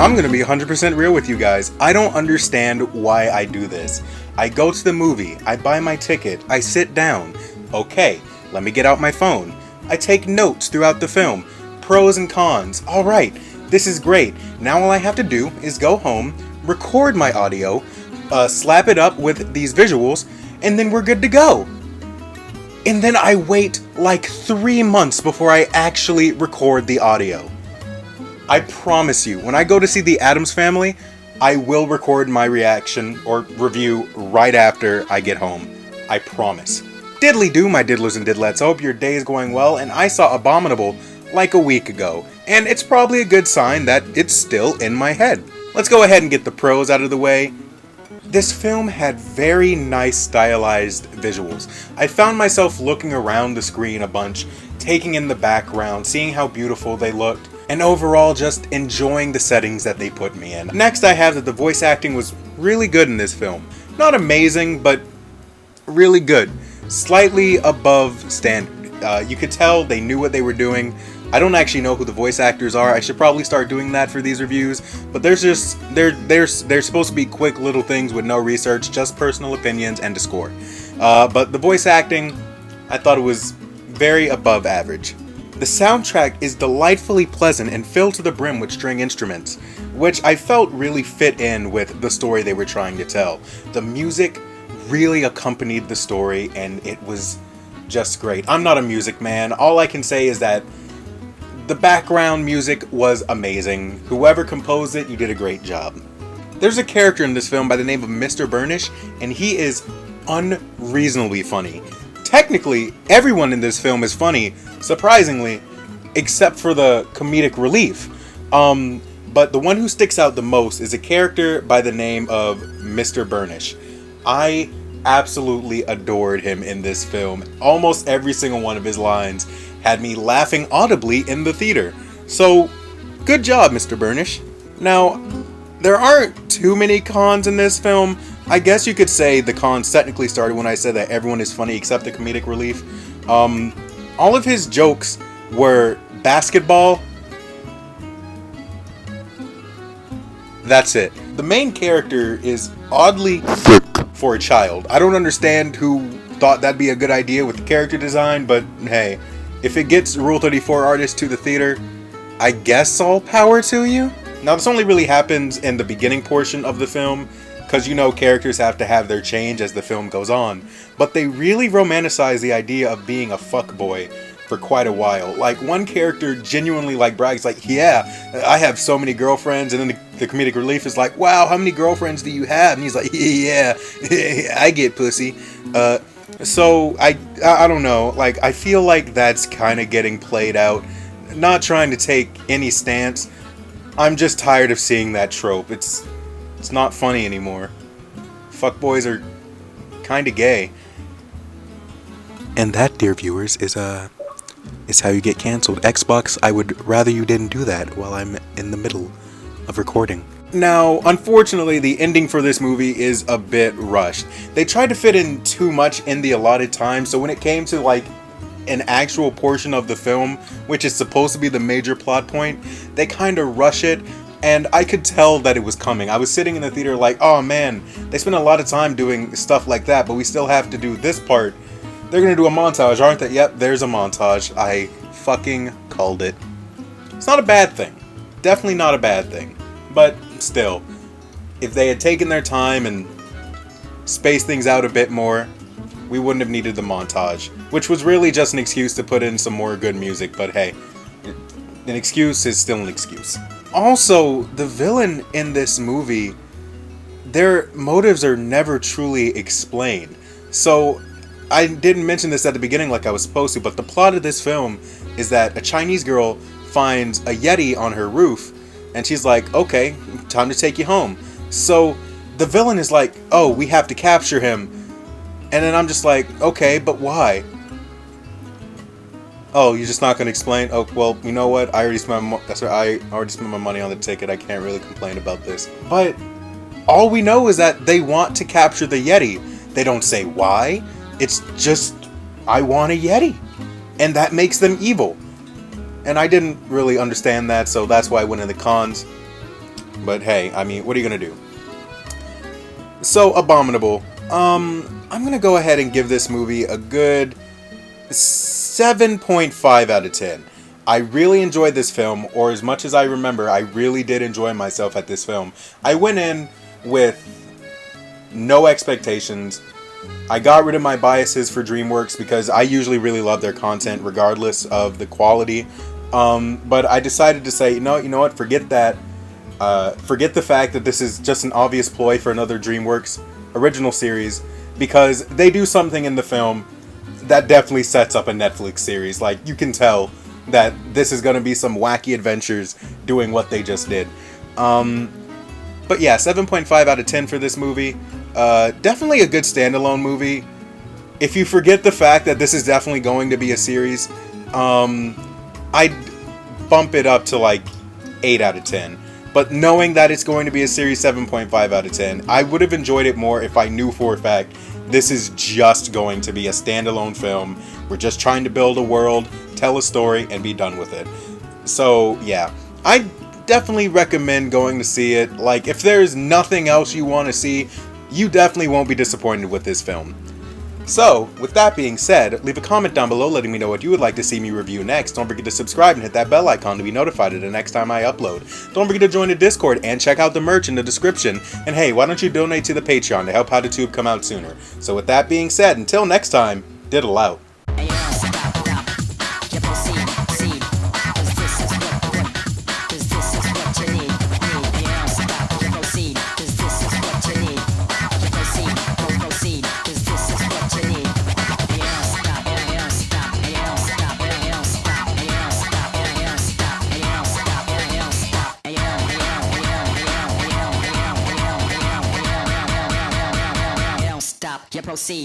I'm gonna be 100% real with you guys. I don't understand why I do this. I go to the movie, I buy my ticket, I sit down. Okay, let me get out my phone. I take notes throughout the film. Pros and cons. Alright, this is great. Now all I have to do is go home, record my audio, slap it up with these visuals, and then we're good to go. And then I wait like 3 months before I actually record the audio. I promise you, when I go to see The Addams Family, I will record my reaction or review right after I get home. I promise. Diddly do, my diddlers and diddlettes. I hope your day is going well, and I saw Abominable like a week ago, and it's probably a good sign that it's still in my head. Let's go ahead and get the pros out of the way. This film had very nice stylized visuals. I found myself looking around the screen a bunch, taking in the background, seeing how beautiful they looked, and overall just enjoying the settings that they put me in. Next I have that the voice acting was really good in this film. Not amazing, but really good. Slightly above standard. You could tell they knew what they were doing. I don't actually know who the voice actors are. I should probably start doing that for these reviews. But they're supposed to be quick little things with no research, just personal opinions and a score. But the voice acting, I thought it was very above average. The soundtrack is delightfully pleasant and filled to the brim with string instruments, which I felt really fit in with the story they were trying to tell. The music really accompanied the story, and it was just great. I'm not a music man. All I can say is that the background music was amazing. Whoever composed it, you did a great job. There's a character in this film by the name of Mr. Burnish, and he is unreasonably funny. Technically, everyone in this film is funny, surprisingly, except for the comedic relief. But the one who sticks out the most is a character by the name of Mr. Burnish. I absolutely adored him in this film. Almost every single one of his lines had me laughing audibly in the theater. So, good job, Mr. Burnish. Now, there aren't too many cons in this film. I guess you could say the cons technically started when I said that everyone is funny except the comedic relief. All of his jokes were basketball. That's it. The main character is oddly thick for a child. I don't understand who thought that'd be a good idea with the character design, but hey, if it gets Rule 34 artists to the theater, I guess all power to you? Now this only really happens in the beginning portion of the film, because you know characters have to have their change as the film goes on, but they really romanticize the idea of being a fuckboy for quite a while. Like, one character genuinely brags like, yeah, I have so many girlfriends, and then the comedic relief is like, wow, how many girlfriends do you have? And he's like, yeah, I get pussy. So I don't know, I feel like that's kind of getting played out. Not trying to take any stance. I'm just tired of seeing that trope. It's not funny anymore. Fuckboys are kind of gay. And that, dear viewers, is how you get canceled. Xbox, I would rather you didn't do that while I'm in the middle of recording. Now, unfortunately, the ending for this movie is a bit rushed. They tried to fit in too much in the allotted time, so when it came to an actual portion of the film, which is supposed to be the major plot point, they kind of rush it, and I could tell that it was coming. I was sitting in the theater like, oh man, they spent a lot of time doing stuff like that, but we still have to do this part. They're gonna do a montage, aren't they? Yep, there's a montage. I fucking called it. It's not a bad thing. Definitely not a bad thing. But still, if they had taken their time and spaced things out a bit more, we wouldn't have needed the montage, which was really just an excuse to put in some more good music, but hey, an excuse is still an excuse. Also, the villain in this movie, their motives are never truly explained. So, I didn't mention this at the beginning like I was supposed to, but the plot of this film is that a Chinese girl finds a Yeti on her roof, and she's like, okay, time to take you home. So the villain is like, oh, we have to capture him. And then I'm just like, okay, but why? Oh, you're just not going to explain? Oh, well, you know what? I already spent my money on the ticket. I can't really complain about this. But all we know is that they want to capture the Yeti. They don't say why. It's just, I want a Yeti. And that makes them evil. And I didn't really understand that, so that's why I went in the cons. But hey, I mean, what are you gonna do? So, Abominable. I'm gonna go ahead and give this movie a good 7.5 out of 10. I really enjoyed this film, or as much as I remember, I really did enjoy myself at this film. I went in with no expectations. I got rid of my biases for DreamWorks because I usually really love their content regardless of the quality. But I decided to say, no, you know what, forget that. Forget the fact that this is just an obvious ploy for another DreamWorks original series, because they do something in the film that definitely sets up a Netflix series. Like, you can tell that this is going to be some wacky adventures doing what they just did. But yeah, 7.5 out of 10 for this movie. Definitely a good standalone movie. If you forget the fact that this is definitely going to be a series, I'd bump it up to like 8 out of 10. But knowing that it's going to be a series, 7.5 out of 10, I would have enjoyed it more if I knew for a fact this is just going to be a standalone film. We're just trying to build a world, tell a story, and be done with it. So yeah, I definitely recommend going to see it. Like, if there's nothing else you want to see, you definitely won't be disappointed with this film. So, with that being said, leave a comment down below letting me know what you would like to see me review next. Don't forget to subscribe and hit that bell icon to be notified of the next time I upload. Don't forget to join the Discord and check out the merch in the description. And hey, why don't you donate to the Patreon to help How to Tube come out sooner. So with that being said, until next time, diddle out. You proceed.